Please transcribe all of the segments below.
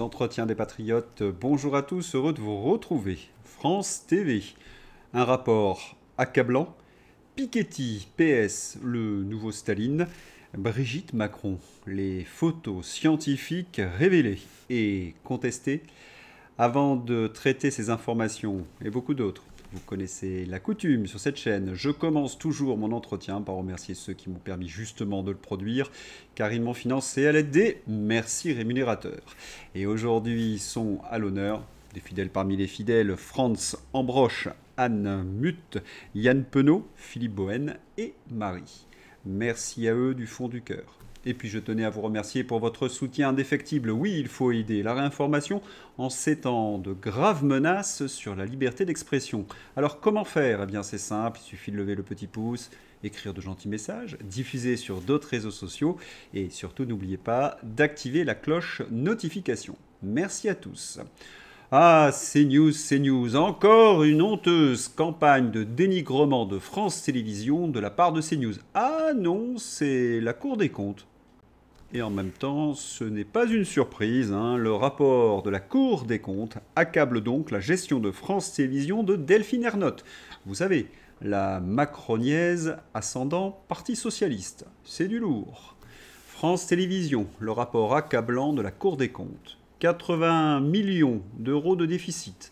entretiens des patriotes. Bonjour à tous, heureux de vous retrouver. France TV, un rapport accablant. Piketty, PS, le nouveau Staline. Brigitte Macron, les photos scientifiques révélées et contestées. Avant de traiter ces informations et beaucoup d'autres, vous connaissez la coutume sur cette chaîne. Je commence toujours mon entretien par remercier ceux qui m'ont permis justement de le produire, car ils m'ont financé à l'aide des merci rémunérateurs. Et aujourd'hui sont à l'honneur des fidèles parmi les fidèles, Franz Ambrosch, Anne Mutt, Yann Penaud, Philippe Bohen et Marie. Merci à eux du fond du cœur. Et puis je tenais à vous remercier pour votre soutien indéfectible. Oui, il faut aider la réinformation en ces temps de graves menaces sur la liberté d'expression. Alors comment faire? Eh bien c'est simple, il suffit de lever le petit pouce, écrire de gentils messages, diffuser sur d'autres réseaux sociaux et surtout n'oubliez pas d'activer la cloche notification. Merci à tous. Ah, CNews, encore une honteuse campagne de dénigrement de France Télévisions de la part de CNews. Ah non, c'est la Cour des comptes. Et en même temps, ce n'est pas une surprise, le rapport de la Cour des comptes accable donc la gestion de France Télévisions de Delphine Ernotte. Vous savez, la macroniaise ascendant Parti Socialiste. C'est du lourd. France Télévisions, le rapport accablant de la Cour des comptes. 80 millions d'euros de déficit,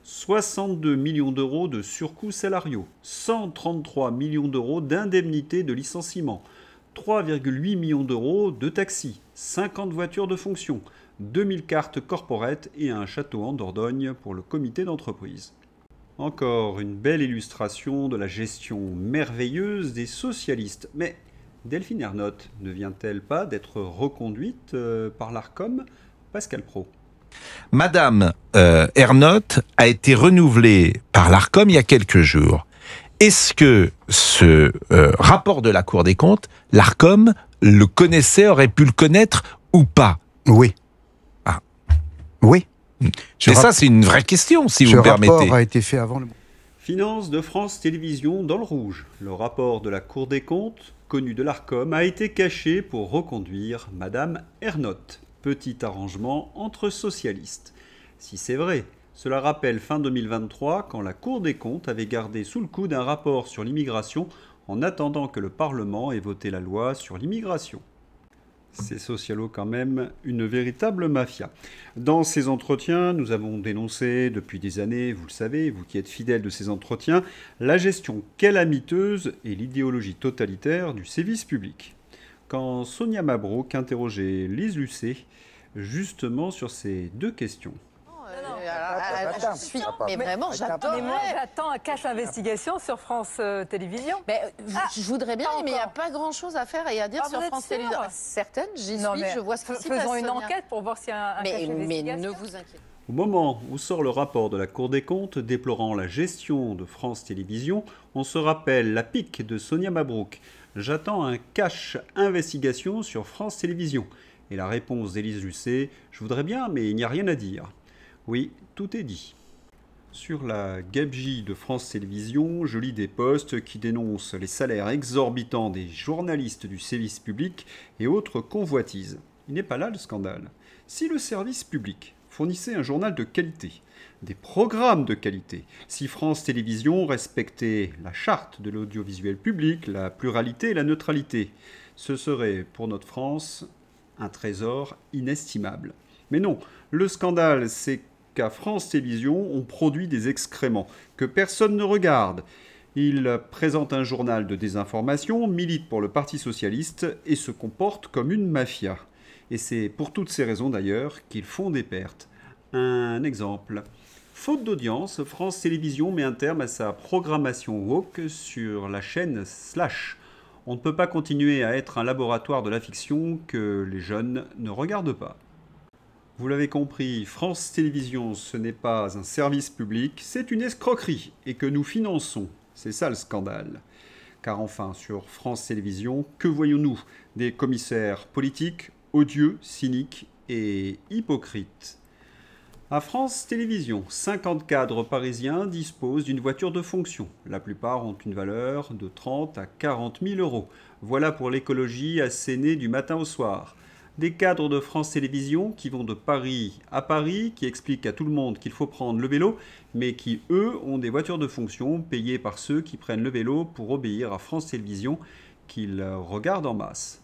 62 millions d'euros de surcoûts salariaux, 133 millions d'euros d'indemnités de licenciement, 3,8 millions d'euros de taxis, 50 voitures de fonction, 2000 cartes corporate et un château en Dordogne pour le comité d'entreprise. Encore une belle illustration de la gestion merveilleuse des socialistes. Mais Delphine Ernotte ne vient-elle pas d'être reconduite par l'Arcom? Pascal Praud. Madame Ernotte a été renouvelée par l'Arcom il y a quelques jours. Est-ce que ce rapport de la Cour des comptes, l'Arcom le connaissait, aurait pu le connaître ou pas? Oui. Ah. Oui. Et ça, c'est une vraie question, si vous me permettez. Ce rapport a été fait avant le... Finances de France Télévisions dans le rouge. Le rapport de la Cour des comptes, connu de l'Arcom, a été caché pour reconduire Madame Ernotte. Petit arrangement entre socialistes. Si c'est vrai, cela rappelle fin 2023 quand la Cour des comptes avait gardé sous le coude un rapport sur l'immigration en attendant que le Parlement ait voté la loi sur l'immigration. C'est socialo quand même une véritable mafia. Dans ces entretiens, nous avons dénoncé depuis des années, vous le savez, vous qui êtes fidèles de ces entretiens, la gestion calamiteuse et l'idéologie totalitaire du service public. Quand Sonia Mabrouk interrogeait Lise Lucet justement sur ces deux questions. Mais vraiment, j'adore. Mais moi, j'attends un cache investigation sur France Télévisions. Je voudrais bien, mais il n'y a pas grand-chose à faire et à dire sur France Télévisions. Certaines, j'y suis, je vois ce qui s'y passe. Faisons une enquête pour voir s'il y a un cache investigation. Mais ne vous inquiétez pas. Au moment où sort le rapport de la Cour des comptes déplorant la gestion de France Télévisions, on se rappelle la pique de Sonia Mabrouk. J'attends un cache investigation sur France Télévisions. Et la réponse d'Élise Lucet, je voudrais bien, mais il n'y a rien à dire. Oui, tout est dit. Sur la gabegie de France Télévisions, je lis des posts qui dénoncent les salaires exorbitants des journalistes du service public et autres convoitises. Il n'est pas là le scandale. Si le service public fournissait un journal de qualité, des programmes de qualité, si France Télévisions respectait la charte de l'audiovisuel public, la pluralité et la neutralité, ce serait pour notre France un trésor inestimable. Mais non, le scandale, c'est qu'à France Télévisions, on produit des excréments que personne ne regarde. Ils présentent un journal de désinformation, militent pour le Parti Socialiste et se comportent comme une mafia. Et c'est pour toutes ces raisons d'ailleurs qu'ils font des pertes. Un exemple. Faute d'audience, France Télévisions met un terme à sa programmation woke sur la chaîne Slash. On ne peut pas continuer à être un laboratoire de la fiction que les jeunes ne regardent pas. Vous l'avez compris, France Télévisions, ce n'est pas un service public, c'est une escroquerie et que nous finançons. C'est ça le scandale. Car enfin, sur France Télévisions, que voyons-nous? Des commissaires politiques, odieux, cyniques et hypocrites. À France Télévisions, 50 cadres parisiens disposent d'une voiture de fonction. La plupart ont une valeur de 30 à 40 000 euros. Voilà pour l'écologie assénée du matin au soir. Des cadres de France Télévisions qui vont de Paris à Paris, qui expliquent à tout le monde qu'il faut prendre le vélo, mais qui, eux, ont des voitures de fonction payées par ceux qui prennent le vélo pour obéir à France Télévisions, qu'ils regardent en masse.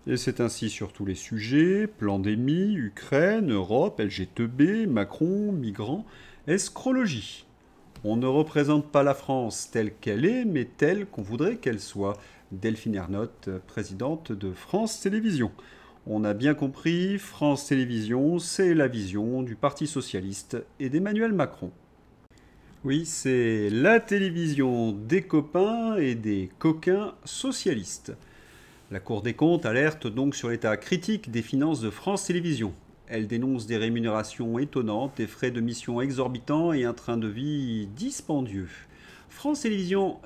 Et c'est ainsi sur tous les sujets, pandémie, Ukraine, Europe, LGTB, Macron, migrants, escrologie. On ne représente pas la France telle qu'elle est, mais telle qu'on voudrait qu'elle soit. Delphine Ernotte, présidente de France Télévisions. On a bien compris, France Télévisions, c'est la vision du Parti Socialiste et d'Emmanuel Macron. Oui, c'est la télévision des copains et des coquins socialistes. La Cour des comptes alerte donc sur l'état critique des finances de France Télévisions. Elle dénonce des rémunérations étonnantes, des frais de mission exorbitants et un train de vie dispendieux. France Télévisions,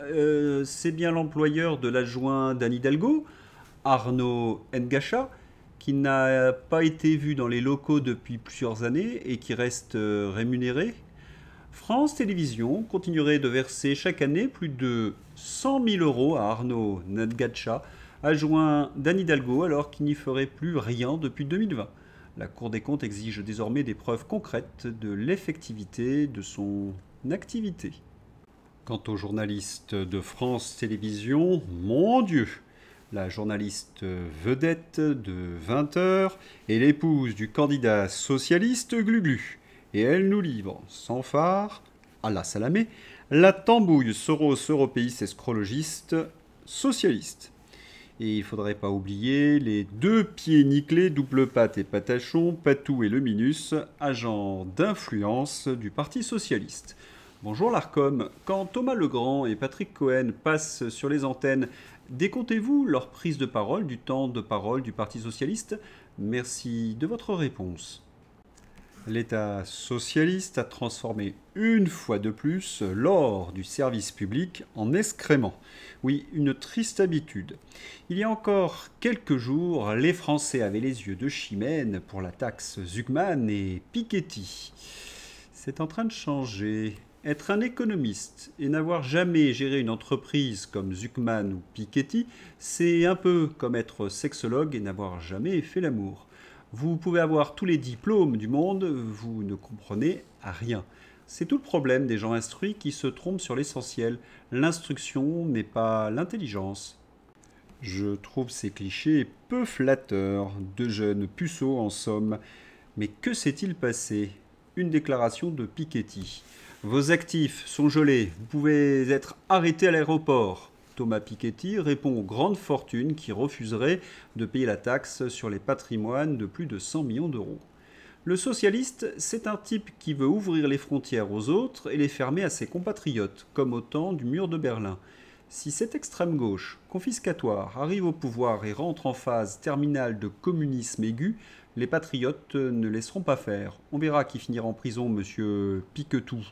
c'est bien l'employeur de l'adjoint d'Anne Hidalgo, Arnaud Ngacha, qui n'a pas été vu dans les locaux depuis plusieurs années et qui reste rémunéré. France Télévisions continuerait de verser chaque année plus de 100 000 € à Arnaud Ngacha, adjoint d'Anne Hidalgo, alors qu'il n'y ferait plus rien depuis 2020. La Cour des comptes exige désormais des preuves concrètes de l'effectivité de son activité. Quant aux journalistes de France Télévisions, mon Dieu! La journaliste vedette de 20h est l'épouse du candidat socialiste Gluglu. Et elle nous livre, sans phare, à la Salamé, la tambouille soros-européiste escrologiste socialiste. Et il ne faudrait pas oublier les deux pieds nickelés, double patte et patachon, Patou et le Minus, agents d'influence du Parti Socialiste. Bonjour l'Arcom, quand Thomas Legrand et Patrick Cohen passent sur les antennes, décomptez-vous leur prise de parole du temps de parole du Parti Socialiste? Merci de votre réponse. L'État socialiste a transformé une fois de plus l'or du service public en excrément. Oui, une triste habitude. Il y a encore quelques jours, les Français avaient les yeux de Chimène pour la taxe Zucman et Piketty. C'est en train de changer. Être un économiste et n'avoir jamais géré une entreprise comme Zucman ou Piketty, c'est un peu comme être sexologue et n'avoir jamais fait l'amour. Vous pouvez avoir tous les diplômes du monde, vous ne comprenez rien. C'est tout le problème des gens instruits qui se trompent sur l'essentiel. L'instruction n'est pas l'intelligence. Je trouve ces clichés peu flatteurs, de jeunes puceaux en somme. Mais que s'est-il passé? Une déclaration de Piketty. Vos actifs sont gelés, vous pouvez être arrêté à l'aéroport. Thomas Piketty répond aux grandes fortunes qui refuseraient de payer la taxe sur les patrimoines de plus de 100 millions d'euros. Le socialiste, c'est un type qui veut ouvrir les frontières aux autres et les fermer à ses compatriotes, comme au temps du mur de Berlin. Si cette extrême gauche, confiscatoire, arrive au pouvoir et rentre en phase terminale de communisme aigu, les patriotes ne laisseront pas faire. On verra qui finira en prison, monsieur Piquetou.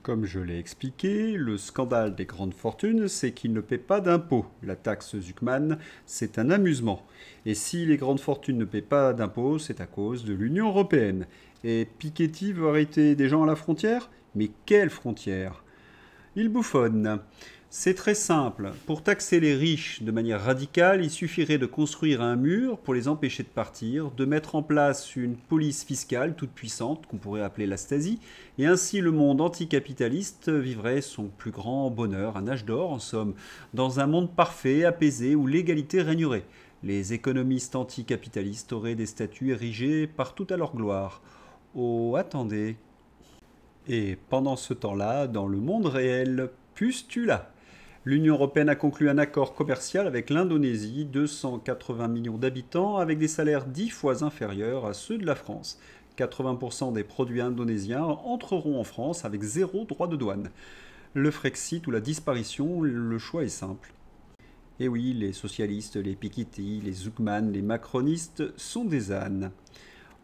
Comme je l'ai expliqué, le scandale des grandes fortunes, c'est qu'ils ne paient pas d'impôts. La taxe Zucman, c'est un amusement. Et si les grandes fortunes ne paient pas d'impôts, c'est à cause de l'Union européenne. Et Piketty veut arrêter des gens à la frontière? Mais quelle frontière? Il bouffonne. C'est très simple. Pour taxer les riches de manière radicale, il suffirait de construire un mur pour les empêcher de partir, de mettre en place une police fiscale toute puissante, qu'on pourrait appeler la Stasi, et ainsi le monde anticapitaliste vivrait son plus grand bonheur, un âge d'or en somme, dans un monde parfait, apaisé, où l'égalité régnerait. Les économistes anticapitalistes auraient des statues érigées partout à leur gloire. Oh, attendez. Et pendant ce temps-là, dans le monde réel, pustula. L'Union européenne a conclu un accord commercial avec l'Indonésie, 280 millions d'habitants, avec des salaires 10 fois inférieurs à ceux de la France. 80% des produits indonésiens entreront en France avec 0 droit de douane. Le Frexit ou la disparition, le choix est simple. Et oui, les socialistes, les Piketty, les Zucman, les macronistes sont des ânes.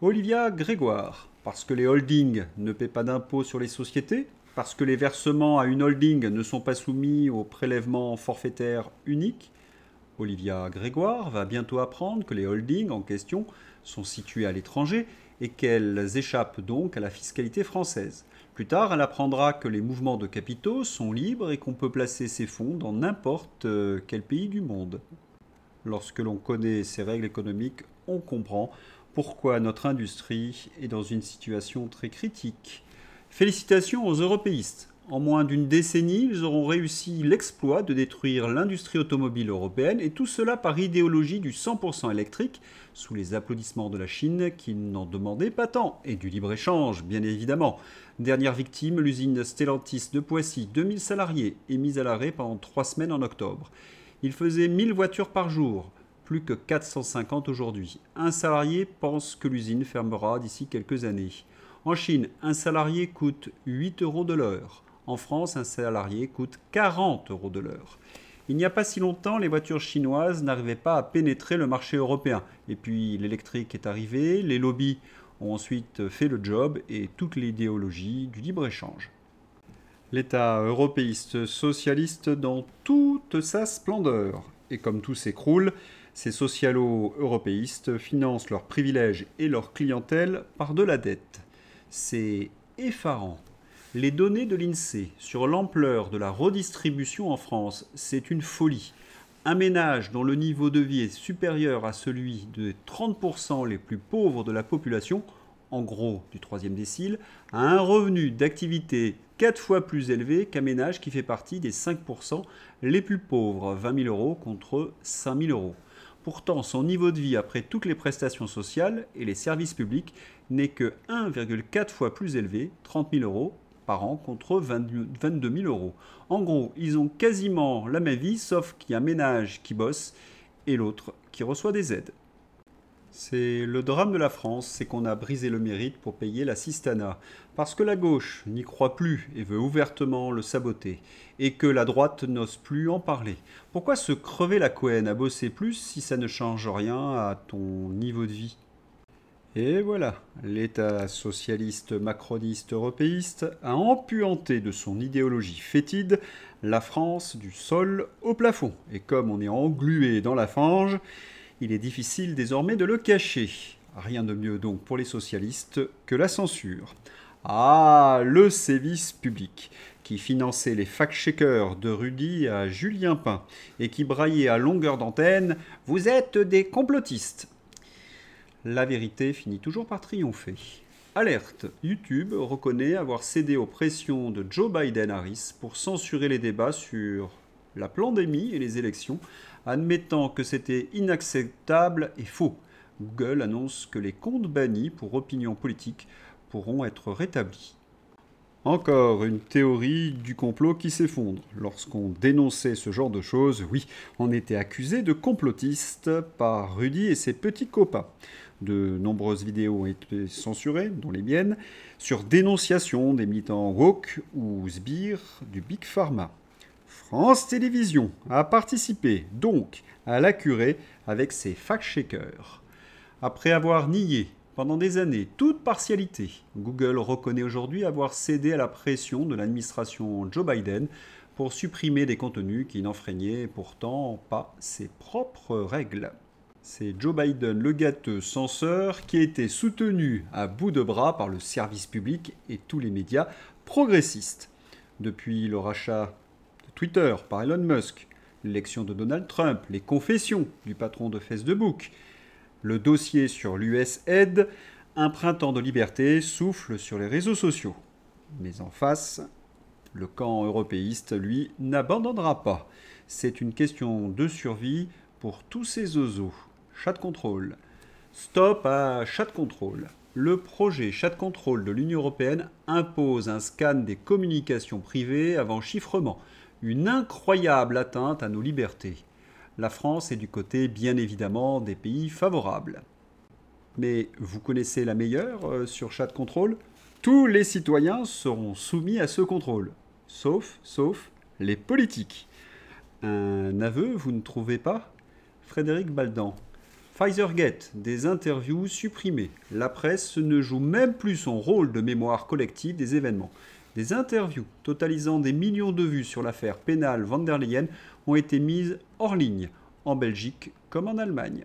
Olivia Grégoire, parce que les holdings ne paient pas d'impôts sur les sociétés, parce que les versements à une holding ne sont pas soumis au prélèvement forfaitaire unique. Olivia Grégoire va bientôt apprendre que les holdings en question sont situés à l'étranger et qu'elles échappent donc à la fiscalité française. Plus tard, elle apprendra que les mouvements de capitaux sont libres et qu'on peut placer ses fonds dans n'importe quel pays du monde. Lorsque l'on connaît ces règles économiques, on comprend pourquoi notre industrie est dans une situation très critique. Félicitations aux européistes. En moins d'une décennie, ils auront réussi l'exploit de détruire l'industrie automobile européenne, et tout cela par idéologie du 100% électrique, sous les applaudissements de la Chine qui n'en demandait pas tant, et du libre-échange, bien évidemment. Dernière victime, l'usine Stellantis de Poissy, 2000 salariés, est mise à l'arrêt pendant 3 semaines en octobre. Il faisait 1000 voitures par jour, plus que 450 aujourd'hui. Un salarié pense que l'usine fermera d'ici quelques années. En Chine, un salarié coûte 8 € de l'heure. En France, un salarié coûte 40 € de l'heure. Il n'y a pas si longtemps, les voitures chinoises n'arrivaient pas à pénétrer le marché européen. Et puis l'électrique est arrivé, les lobbies ont ensuite fait le job et toute l'idéologie du libre-échange. L'État européiste socialiste dans toute sa splendeur. Et comme tout s'écroule, ces socialo-européistes financent leurs privilèges et leur clientèle par de la dette. C'est effarant. Les données de l'INSEE sur l'ampleur de la redistribution en France, c'est une folie. Un ménage dont le niveau de vie est supérieur à celui des 30% les plus pauvres de la population, en gros du 3e décile, a un revenu d'activité 4 fois plus élevé qu'un ménage qui fait partie des 5% les plus pauvres, 20 000 € contre 5 000 €. Pourtant, son niveau de vie après toutes les prestations sociales et les services publics n'est que 1,4 fois plus élevé, 30 000 € par an contre 22 000 €. En gros, ils ont quasiment la même vie, sauf qu'il y a un ménage qui bosse et l'autre qui reçoit des aides. C'est le drame de la France, c'est qu'on a brisé le mérite pour payer l'assistanat. Parce que la gauche n'y croit plus et veut ouvertement le saboter. Et que la droite n'ose plus en parler. Pourquoi se crever la couenne à bosser plus si ça ne change rien à ton niveau de vie ? Et voilà, l'État socialiste, macroniste, européiste a empuanté de son idéologie fétide la France du sol au plafond. Et comme on est englué dans la fange, il est difficile désormais de le cacher. Rien de mieux donc pour les socialistes que la censure. Ah, le sévice public, qui finançait les fact-checkers de Rudy à Julien Pain et qui braillait à longueur d'antenne « Vous êtes des complotistes !» La vérité finit toujours par triompher. Alerte, YouTube reconnaît avoir cédé aux pressions de Joe Biden-Harris pour censurer les débats sur la pandémie et les élections, admettant que c'était inacceptable et faux. Google annonce que les comptes bannis pour opinion politique pourront être rétablis. Encore une théorie du complot qui s'effondre. Lorsqu'on dénonçait ce genre de choses, oui, on était accusé de complotistes par Rudy et ses petits copains. De nombreuses vidéos ont été censurées, dont les miennes, sur dénonciation des militants woke ou sbires du Big Pharma. France Télévisions a participé donc à la curée avec ses fact-checkers. Après avoir nié pendant des années toute partialité, Google reconnaît aujourd'hui avoir cédé à la pression de l'administration Joe Biden pour supprimer des contenus qui n'enfreignaient pourtant pas ses propres règles. C'est Joe Biden, le gâteux censeur, qui a été soutenu à bout de bras par le service public et tous les médias progressistes. Depuis le rachat de Twitter par Elon Musk, l'élection de Donald Trump, les confessions du patron de Facebook, le dossier sur l'USAID, un printemps de liberté souffle sur les réseaux sociaux. Mais en face, le camp européiste, lui, n'abandonnera pas. C'est une question de survie pour tous ces oiseaux. Chat de contrôle. Stop à chat de contrôle. Le projet chat de contrôle de l'Union européenne impose un scan des communications privées avant chiffrement. Une incroyable atteinte à nos libertés. La France est du côté, bien évidemment, des pays favorables. Mais vous connaissez la meilleure sur chat de contrôle ? Tous les citoyens seront soumis à ce contrôle. Sauf les politiques. Un aveu, vous ne trouvez pas ? Frédéric Baldan. Pfizergate, des interviews supprimées. La presse ne joue même plus son rôle de mémoire collective des événements. Des interviews totalisant des millions de vues sur l'affaire pénale Van der Leyen ont été mises hors ligne, en Belgique comme en Allemagne.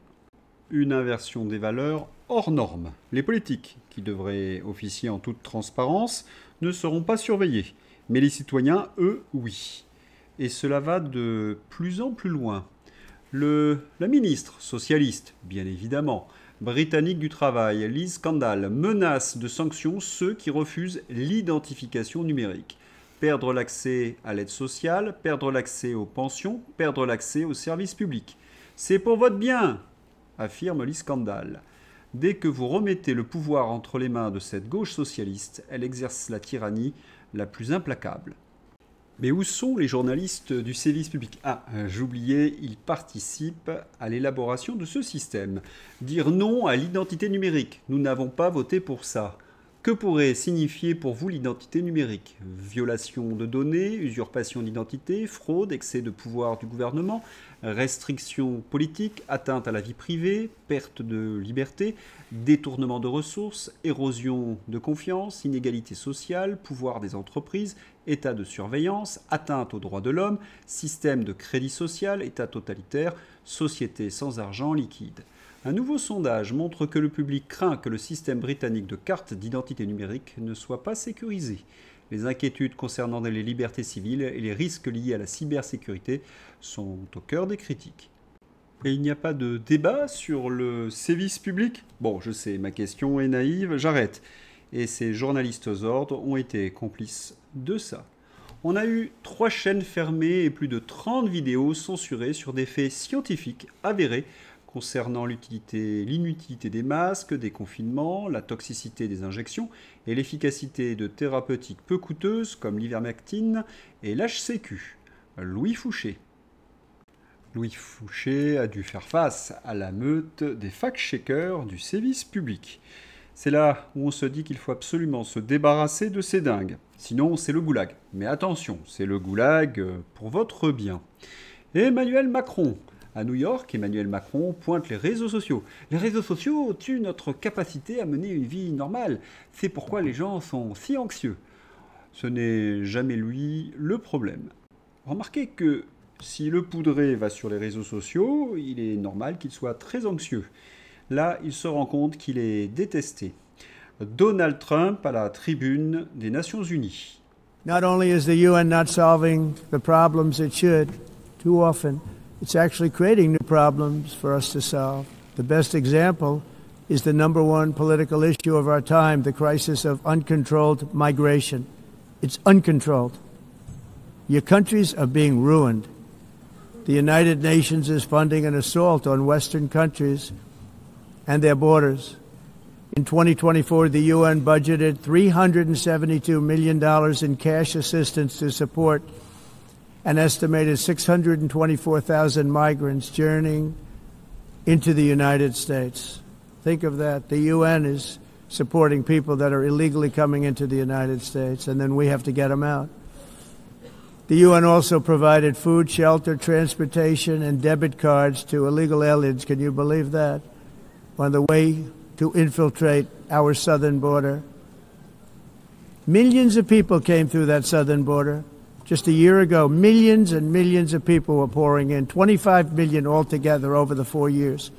Une inversion des valeurs hors norme. Les politiques, qui devraient officier en toute transparence, ne seront pas surveillés. Mais les citoyens, eux, oui. Et cela va de plus en plus loin. La ministre socialiste, bien évidemment, britannique du travail, Liz Scandal, menace de sanctions ceux qui refusent l'identification numérique. Perdre l'accès à l'aide sociale, perdre l'accès aux pensions, perdre l'accès aux services publics. C'est pour votre bien, affirme Liz Scandal. Dès que vous remettez le pouvoir entre les mains de cette gauche socialiste, elle exerce la tyrannie la plus implacable. Mais où sont les journalistes du service public? Ah, j'oubliais, ils participent à l'élaboration de ce système. Dire non à l'identité numérique. Nous n'avons pas voté pour ça. Que pourrait signifier pour vous l'identité numérique? Violation de données, usurpation d'identité, fraude, excès de pouvoir du gouvernement, restrictions politiques, atteinte à la vie privée, perte de liberté, détournement de ressources, érosion de confiance, inégalité sociale, pouvoir des entreprises, état de surveillance, atteinte aux droits de l'homme, système de crédit social, état totalitaire, société sans argent liquide. Un nouveau sondage montre que le public craint que le système britannique de carte d'identité numérique ne soit pas sécurisé. Les inquiétudes concernant les libertés civiles et les risques liés à la cybersécurité sont au cœur des critiques. Et il n'y a pas de débat sur le service public? Bon, je sais, ma question est naïve, j'arrête. Et ces journalistes aux ordres ont été complices de ça. On a eu 3 chaînes fermées et plus de 30 vidéos censurées sur des faits scientifiques avérés concernant l'inutilité des masques, des confinements, la toxicité des injections et l'efficacité de thérapeutiques peu coûteuses comme l'ivermectine et l'HCQ. Louis Fouché. Louis Fouché a dû faire face à la meute des fact-checkers du service public. C'est là où on se dit qu'il faut absolument se débarrasser de ces dingues. Sinon, c'est le goulag. Mais attention, c'est le goulag pour votre bien. Et Emmanuel Macron. À New York, Emmanuel Macron pointe les réseaux sociaux. Les réseaux sociaux tuent notre capacité à mener une vie normale. C'est pourquoi les gens sont si anxieux. Ce n'est jamais lui le problème. Remarquez que si le poudré va sur les réseaux sociaux, il est normal qu'il soit très anxieux. Là, il se rend compte qu'il est détesté. Donald Trump à la tribune des Nations Unies. Not only is the UN not solving the problems it should, too often, it's actually creating new problems for us to solve. The best example is the number one political issue of our time, the crisis of uncontrolled migration. It's uncontrolled. Your countries are being ruined. The United Nations is funding an assault on Western countries and their borders. In 2024, the UN budgeted $372 million in cash assistance to support an estimated 624,000 migrants journeying into the United States. Think of that. The UN is supporting people that are illegally coming into the United States, and then we have to get them out. The UN also provided food, shelter, transportation, and debit cards to illegal aliens. Can you believe that? On the way to infiltrate our southern border. Millions of people came through that southern border. Just a year ago, millions and millions of people were pouring in, 25 million altogether over the 4 years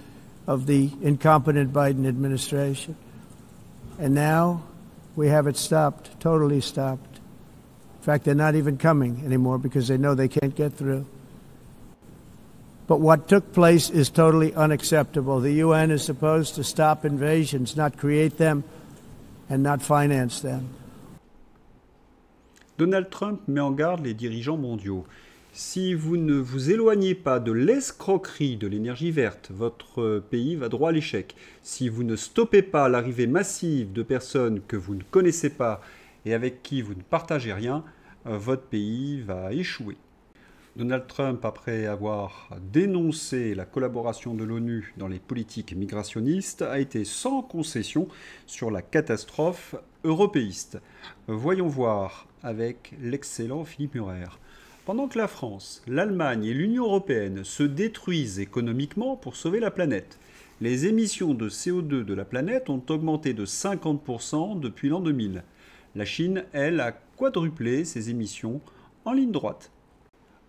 of the incompetent Biden administration. And now we have it stopped, totally stopped. In fact, they're not even coming anymore because they know they can't get through. But what took place is totally unacceptable. The UN is supposed to stop invasions, not create them and not finance them. Donald Trump met en garde les dirigeants mondiaux. Si vous ne vous éloignez pas de l'escroquerie de l'énergie verte, votre pays va droit à l'échec. Si vous ne stoppez pas l'arrivée massive de personnes que vous ne connaissez pas et avec qui vous ne partagez rien, votre pays va échouer. Donald Trump, après avoir dénoncé la collaboration de l'ONU dans les politiques migrationnistes, a été sans concession sur la catastrophe européiste. Voyons voir avec l'excellent Philippe Murer. Pendant que la France, l'Allemagne et l'Union européenne se détruisent économiquement pour sauver la planète, les émissions de CO2 de la planète ont augmenté de 50% depuis l'an 2000. La Chine, elle, a quadruplé ses émissions en ligne droite.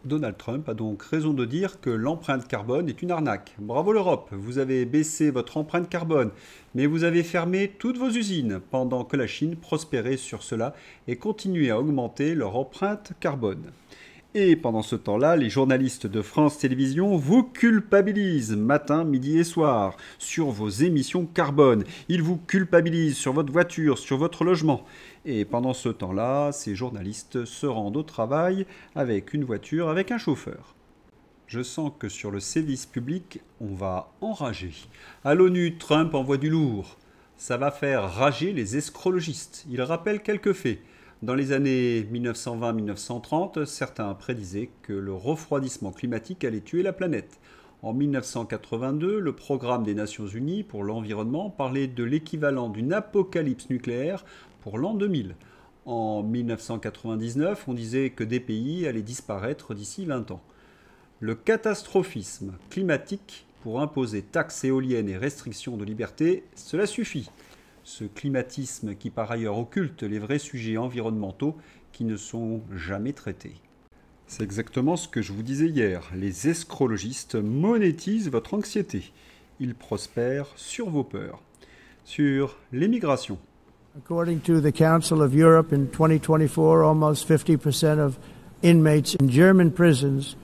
Donald Trump a donc raison de dire que l'empreinte carbone est une arnaque. Bravo l'Europe, vous avez baissé votre empreinte carbone, mais vous avez fermé toutes vos usines, pendant que la Chine prospérait sur cela et continuait à augmenter leur empreinte carbone. Et pendant ce temps-là, les journalistes de France Télévisions vous culpabilisent matin, midi et soir sur vos émissions carbone. Ils vous culpabilisent sur votre voiture, sur votre logement. Et pendant ce temps-là, ces journalistes se rendent au travail avec une voiture, avec un chauffeur. Je sens que sur le service public, on va enrager. À l'ONU, Trump envoie du lourd. Ça va faire rager les escrologistes. Il rappelle quelques faits. Dans les années 1920-1930, certains prédisaient que le refroidissement climatique allait tuer la planète. En 1982, le programme des Nations Unies pour l'environnement parlait de l'équivalent d'une apocalypse nucléaire pour l'an 2000. En 1999, on disait que des pays allaient disparaître d'ici 20 ans. Le catastrophisme climatique pour imposer taxes éoliennes et restrictions de liberté, cela suffit. Ce climatisme qui par ailleurs occulte les vrais sujets environnementaux qui ne sont jamais traités. C'est exactement ce que je vous disais hier. Les escrologistes monétisent votre anxiété. Ils prospèrent sur vos peurs. Sur l'émigration. According to the Council of Europe in 2024, almost 50% of inmates in German prisons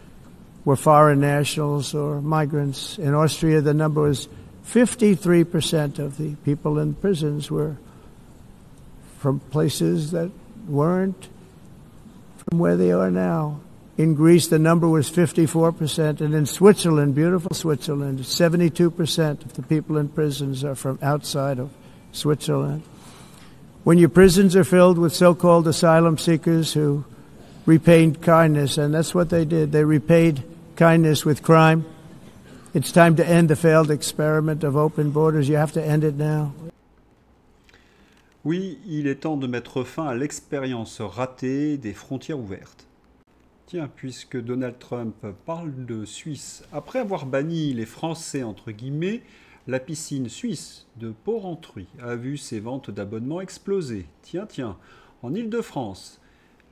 were foreign nationals or migrants. In Austria, the number was 53% of the people in prisons were from places that weren't from where they are now. In Greece, the number was 54%, and in Switzerland, beautiful Switzerland, 72% of the people in prisons are from outside of Switzerland. When your prisons are filled with so-called asylum seekers who repaid kindness, and that's what they did, they repaid kindness with crime. It's time to end the failed experiment of open borders. You have to end it now. Oui, il est temps de mettre fin à l'expérience ratée des frontières ouvertes. Tiens, puisque Donald Trump parle de Suisse, après avoir banni les Français entre guillemets, la piscine suisse de Porrentruy a vu ses ventes d'abonnements exploser. Tiens, en Île-de-France,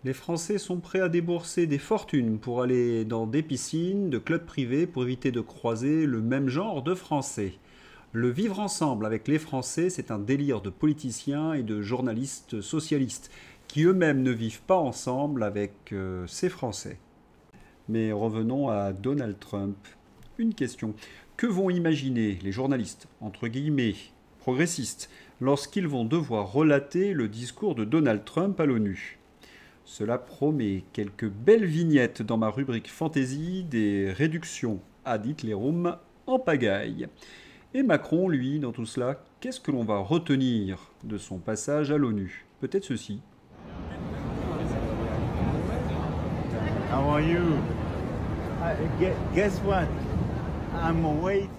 les Français sont prêts à débourser des fortunes pour aller dans des piscines de clubs privés pour éviter de croiser le même genre de Français. Le vivre ensemble avec les Français, c'est un délire de politiciens et de journalistes socialistes qui eux-mêmes ne vivent pas ensemble avec ces Français. Mais revenons à Donald Trump. Une question. Que vont imaginer les journalistes, entre guillemets, progressistes, lorsqu'ils vont devoir relater le discours de Donald Trump à l'ONU ? Cela promet quelques belles vignettes dans ma rubrique fantasy des réductions ad Hitlerum en pagaille. Et Macron, lui, dans tout cela, qu'est-ce que l'on va retenir de son passage à l'ONU ? Peut-être ceci. How are you? Guess what? I'm waiting.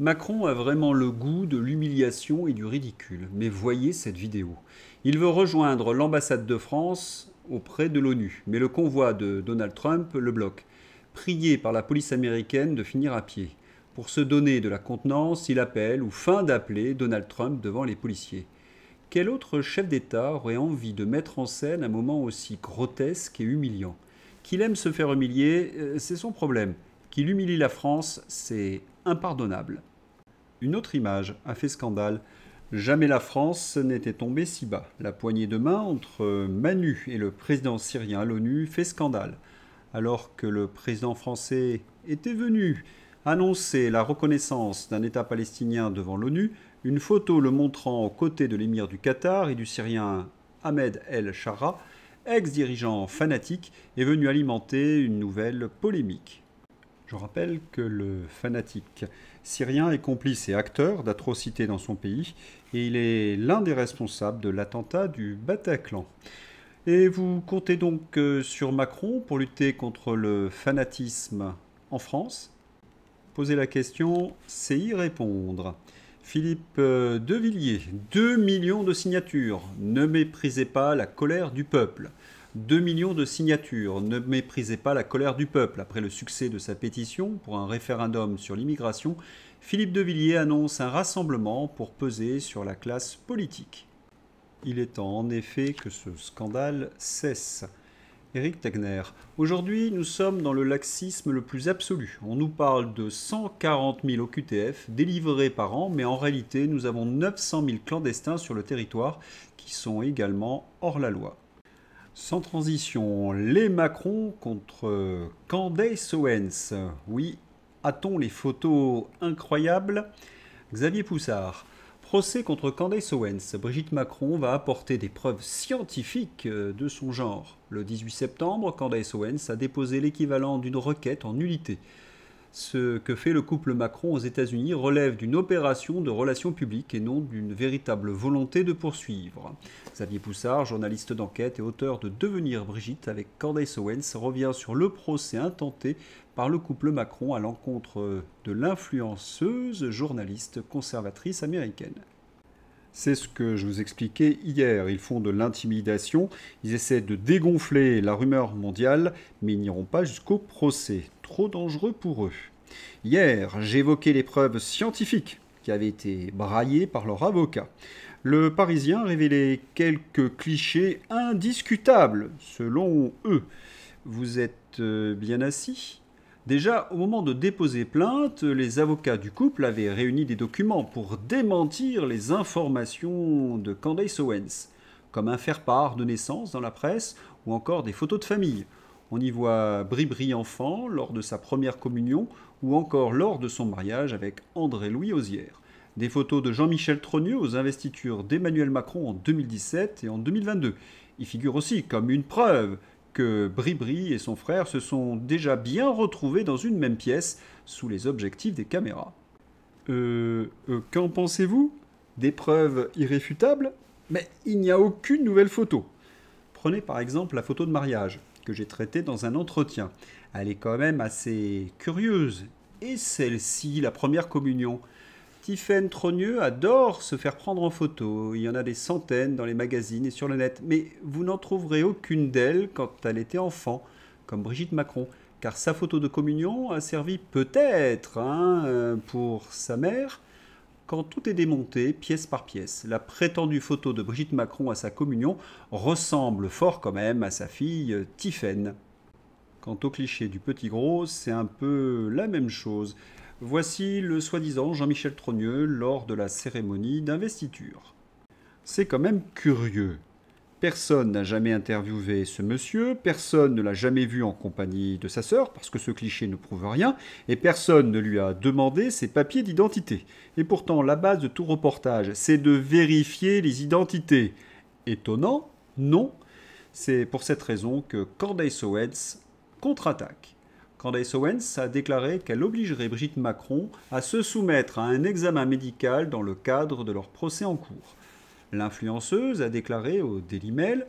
Macron a vraiment le goût de l'humiliation et du ridicule. Mais voyez cette vidéo. Il veut rejoindre l'ambassade de France auprès de l'ONU. Mais le convoi de Donald Trump le bloque. Prié par la police américaine de finir à pied. Pour se donner de la contenance, il appelle ou feint d'appeler Donald Trump devant les policiers. Quel autre chef d'État aurait envie de mettre en scène un moment aussi grotesque et humiliant ? Qu'il aime se faire humilier, c'est son problème. Qu'il humilie la France, c'est impardonnable. Une autre image a fait scandale. Jamais la France n'était tombée si bas. La poignée de main entre Manu et le président syrien à l'ONU fait scandale. Alors que le président français était venu annoncer la reconnaissance d'un État palestinien devant l'ONU, une photo le montrant aux côtés de l'émir du Qatar et du Syrien Ahmed El-Shara, ex-dirigeant fanatique, est venu alimenter une nouvelle polémique. Je rappelle que le fanatique syrien est complice et acteur d'atrocités dans son pays et il est l'un des responsables de l'attentat du Bataclan. Et vous comptez donc sur Macron pour lutter contre le fanatisme en France ? Poser la question, c'est y répondre. Philippe Devilliers, 2 millions de signatures. Ne méprisez pas la colère du peuple. 2 millions de signatures. Ne méprisez pas la colère du peuple. Après le succès de sa pétition pour un référendum sur l'immigration, Philippe Devilliers annonce un rassemblement pour peser sur la classe politique. Il est temps en effet que ce scandale cesse. Éric Tegner, aujourd'hui nous sommes dans le laxisme le plus absolu. On nous parle de 140 000 OQTF délivrés par an, mais en réalité nous avons 900 000 clandestins sur le territoire qui sont également hors la loi. Sans transition, les Macron contre Candace Owens. Oui, a-t-on les photos incroyables? Xavier Poussard. Procès contre Candace Owens. Brigitte Macron va apporter des preuves scientifiques de son genre. Le 18 septembre, Candace Owens a déposé l'équivalent d'une requête en nullité. Ce que fait le couple Macron aux États-Unis relève d'une opération de relations publiques et non d'une véritable volonté de poursuivre. Xavier Poussard, journaliste d'enquête et auteur de Devenir Brigitte avec Candace Owens, revient sur le procès intenté par le couple Macron à l'encontre de l'influenceuse journaliste conservatrice américaine. C'est ce que je vous expliquais hier. Ils font de l'intimidation, ils essaient de dégonfler la rumeur mondiale, mais ils n'iront pas jusqu'au procès. Trop dangereux pour eux. Hier, j'évoquais les preuves scientifiques qui avaient été braillées par leur avocat. Le Parisien révélait quelques clichés indiscutables, selon eux. Vous êtes bien assis ? Déjà, au moment de déposer plainte, les avocats du couple avaient réuni des documents pour démentir les informations de Candace Owens, comme un faire-part de naissance dans la presse ou encore des photos de famille. On y voit Bribri enfant lors de sa première communion ou encore lors de son mariage avec André-Louis Ozière. Des photos de Jean-Michel Trogneux aux investitures d'Emmanuel Macron en 2017 et en 2022. Il figure aussi comme une preuve que Bribri et son frère se sont déjà bien retrouvés dans une même pièce sous les objectifs des caméras. Qu'en pensez-vous? Des preuves irréfutables? Mais il n'y a aucune nouvelle photo. Prenez par exemple la photo de mariage que j'ai traitée dans un entretien. Elle est quand même assez curieuse. Et celle-ci, la première communion. Tiffaine Trogneux adore se faire prendre en photo. Il y en a des centaines dans les magazines et sur le net. Mais vous n'en trouverez aucune d'elle quand elle était enfant, comme Brigitte Macron. Car sa photo de communion a servi peut-être pour sa mère. Quand tout est démonté, pièce par pièce, la prétendue photo de Brigitte Macron à sa communion ressemble fort quand même à sa fille Tiffaine. Quant au cliché du petit gros, c'est un peu la même chose. Voici le soi-disant Jean-Michel Trogneux lors de la cérémonie d'investiture. C'est quand même curieux. Personne n'a jamais interviewé ce monsieur, personne ne l'a jamais vu en compagnie de sa sœur, parce que ce cliché ne prouve rien, et personne ne lui a demandé ses papiers d'identité. Et pourtant, la base de tout reportage, c'est de vérifier les identités. Étonnant? Non. C'est pour cette raison que Candace Owens contre-attaque. Candace Owens a déclaré qu'elle obligerait Brigitte Macron à se soumettre à un examen médical dans le cadre de leur procès en cours. L'influenceuse a déclaré au Daily Mail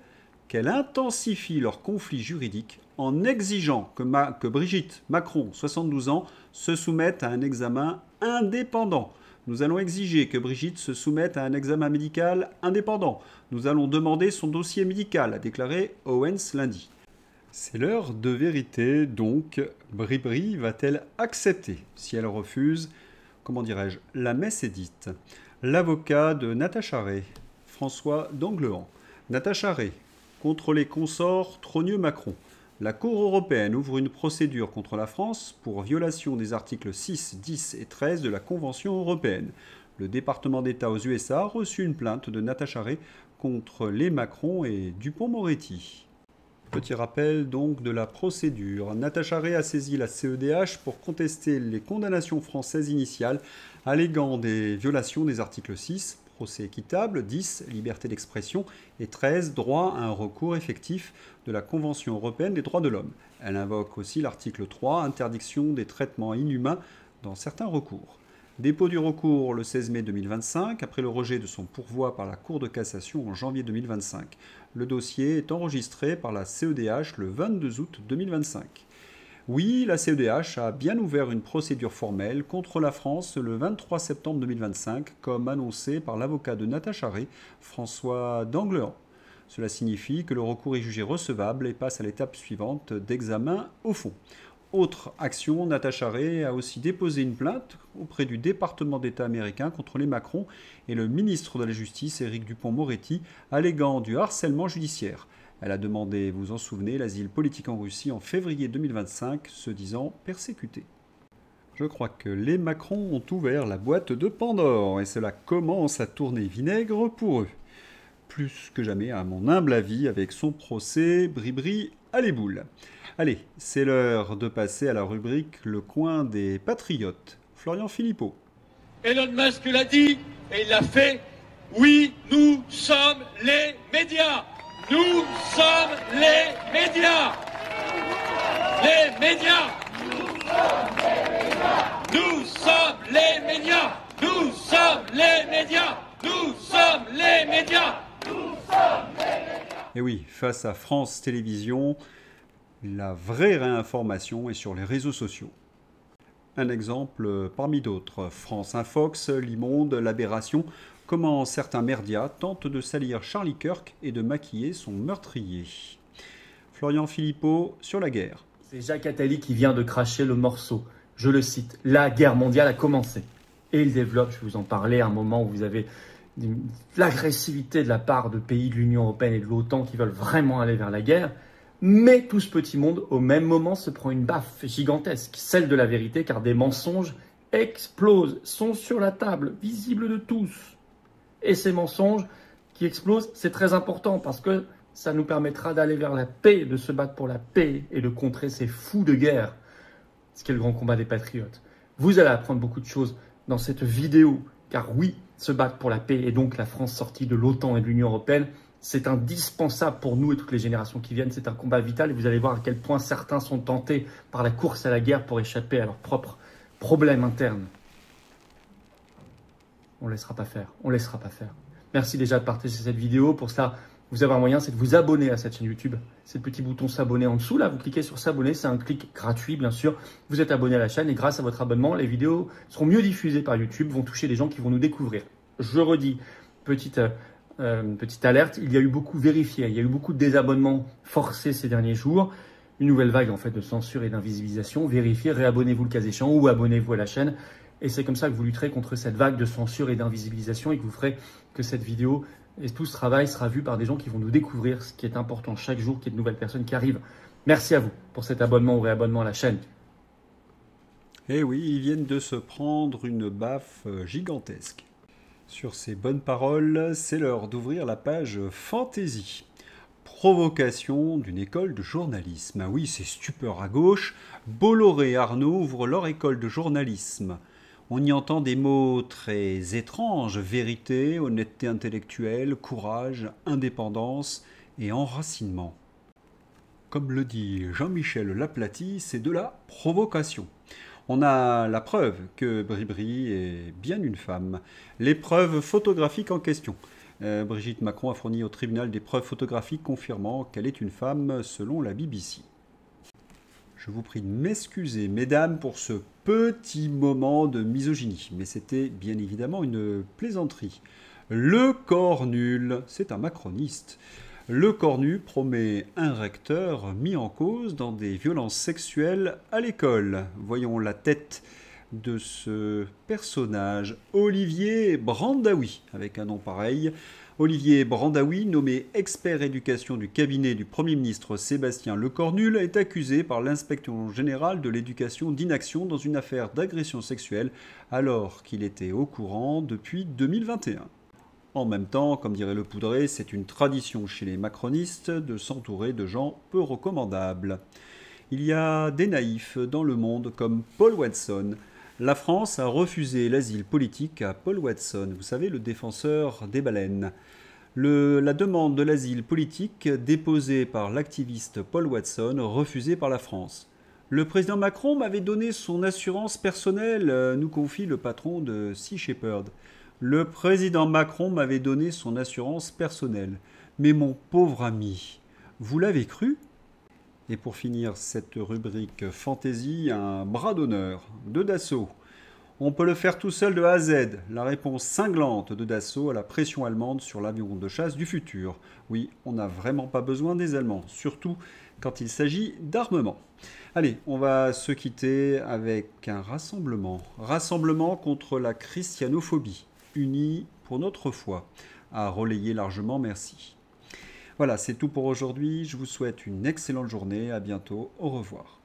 qu'elle intensifie leur conflit juridique en exigeant que Brigitte Macron, 72 ans, se soumette à un examen indépendant. Nous allons exiger que Brigitte se soumette à un examen médical indépendant. Nous allons demander son dossier médical, a déclaré Owens lundi. C'est l'heure de vérité, donc Bribri va-t-elle accepter? Si elle refuse, comment dirais-je, la messe est dite. L'avocat de Natacha Ray, François d'Anglehan. Natacha Ray, contre les consorts Trogneux-Macron. La Cour européenne ouvre une procédure contre la France pour violation des articles 6, 10 et 13 de la Convention européenne. Le département d'État aux USA a reçu une plainte de Natacha Ray contre les Macron et Dupond-Moretti. Petit rappel donc de la procédure. Natacha Ray a saisi la CEDH pour contester les condamnations françaises initiales alléguant des violations des articles 6, procès équitable, 10, liberté d'expression et 13, droit à un recours effectif de la Convention européenne des droits de l'homme. Elle invoque aussi l'article 3, interdiction des traitements inhumains dans certains recours. Dépôt du recours le 16 mai 2025, après le rejet de son pourvoi par la Cour de cassation en janvier 2025. Le dossier est enregistré par la CEDH le 22 août 2025. Oui, la CEDH a bien ouvert une procédure formelle contre la France le 23 septembre 2025, comme annoncé par l'avocat de Natacha Ray, François d'Anglehan. Cela signifie que le recours est jugé recevable et passe à l'étape suivante d'examen au fond. Autre action, Natacha Ray a aussi déposé une plainte auprès du département d'État américain contre les Macron et le ministre de la Justice, Éric Dupond-Moretti, alléguant du harcèlement judiciaire. Elle a demandé, vous en souvenez, l'asile politique en Russie en février 2025, se disant persécutée. Je crois que les Macron ont ouvert la boîte de Pandore et cela commence à tourner vinaigre pour eux. plus que jamais, à mon humble avis, avec son procès Bribri à les boules. Allez, c'est l'heure de passer à la rubrique Le coin des patriotes. Florian Philippot. Elon Musk l'a dit et il l'a fait. Oui, nous sommes les médias. Nous sommes les médias. Les médias. Nous sommes les médias. Nous sommes les médias. Nous sommes les médias. Et oui, face à France Télévisions, la vraie réinformation est sur les réseaux sociaux. Un exemple parmi d'autres, France Infox, l'Imonde, l'Aberration, comment certains merdias tentent de salir Charlie Kirk et de maquiller son meurtrier. Florian Philippot sur la guerre. C'est Jacques Attali qui vient de cracher le morceau. Je le cite, la guerre mondiale a commencé. Et il développe, je vais vous en parler, à un moment où vous avez l'agressivité de la part de pays de l'Union européenne et de l'OTAN qui veulent vraiment aller vers la guerre. Mais tout ce petit monde, au même moment, se prend une baffe gigantesque, celle de la vérité, car des mensonges explosent, sont sur la table, visibles de tous. Et ces mensonges qui explosent, c'est très important parce que ça nous permettra d'aller vers la paix, de se battre pour la paix et de contrer ces fous de guerre, ce qui est le grand combat des patriotes. Vous allez apprendre beaucoup de choses dans cette vidéo, car oui, se battre pour la paix et donc la France sortie de l'OTAN et de l'Union européenne, c'est indispensable pour nous et toutes les générations qui viennent. C'est un combat vital et vous allez voir à quel point certains sont tentés par la course à la guerre pour échapper à leurs propres problèmes internes. On ne laissera pas faire. On ne laissera pas faire. Merci déjà de partager cette vidéo. Pour cela, vous avez un moyen, c'est de vous abonner à cette chaîne YouTube. C'est le petit bouton s'abonner en dessous. Là, vous cliquez sur s'abonner. C'est un clic gratuit, bien sûr. Vous êtes abonné à la chaîne et grâce à votre abonnement, les vidéos seront mieux diffusées par YouTube, vont toucher des gens qui vont nous découvrir. Je redis, petite alerte, il y a eu beaucoup vérifié, il y a eu beaucoup de désabonnements forcés ces derniers jours. Une nouvelle vague en fait de censure et d'invisibilisation. Vérifiez, réabonnez-vous le cas échéant ou abonnez-vous à la chaîne. Et c'est comme ça que vous lutterez contre cette vague de censure et d'invisibilisation et que vous ferez que cette vidéo et tout ce travail sera vu par des gens qui vont nous découvrir, ce qui est important chaque jour, qu'il y ait de nouvelles personnes qui arrivent. Merci à vous pour cet abonnement ou réabonnement à la chaîne. Eh oui, ils viennent de se prendre une baffe gigantesque. Sur ces bonnes paroles, c'est l'heure d'ouvrir la page Fantaisie. Provocation d'une école de journalisme. Ah oui, c'est stupeur à gauche. Bolloré et Arnaud ouvrent leur école de journalisme. On y entend des mots très étranges, vérité, honnêteté intellectuelle, courage, indépendance et enracinement. Comme le dit Jean-Michel Laplaty, c'est de la provocation. On a la preuve que Bribri est bien une femme. Les preuves photographiques en question. Brigitte Macron a fourni au tribunal des preuves photographiques confirmant qu'elle est une femme selon la BBC. Je vous prie de m'excuser, mesdames, pour ce petit moment de misogynie. Mais c'était bien évidemment une plaisanterie. Le Cornul, c'est un macroniste. Le Cornu promet un recteur mis en cause dans des violences sexuelles à l'école. Voyons la tête de ce personnage, Olivier Brandaoui, avec un nom pareil. Olivier Brandaoui, nommé expert éducation du cabinet du Premier ministre Sébastien Lecornu, est accusé par l'inspection générale de l'éducation d'inaction dans une affaire d'agression sexuelle alors qu'il était au courant depuis 2021. En même temps, comme dirait le Poudré, c'est une tradition chez les macronistes de s'entourer de gens peu recommandables. Il y a des naïfs dans le monde comme Paul Watson. La France a refusé l'asile politique à Paul Watson, vous savez, le défenseur des baleines. La demande de l'asile politique déposée par l'activiste Paul Watson, refusée par la France. Le président Macron m'avait donné son assurance personnelle, nous confie le patron de Sea Shepherd. Le président Macron m'avait donné son assurance personnelle. Mais mon pauvre ami, vous l'avez cru ? Et pour finir cette rubrique fantaisie, un bras d'honneur de Dassault. On peut le faire tout seul de A à Z. La réponse cinglante de Dassault à la pression allemande sur l'avion de chasse du futur. Oui, on n'a vraiment pas besoin des Allemands, surtout quand il s'agit d'armement. Allez, on va se quitter avec un rassemblement. Rassemblement contre la christianophobie. Unis pour notre foi. À relayer largement, merci. Voilà, c'est tout pour aujourd'hui. Je vous souhaite une excellente journée. À bientôt. Au revoir.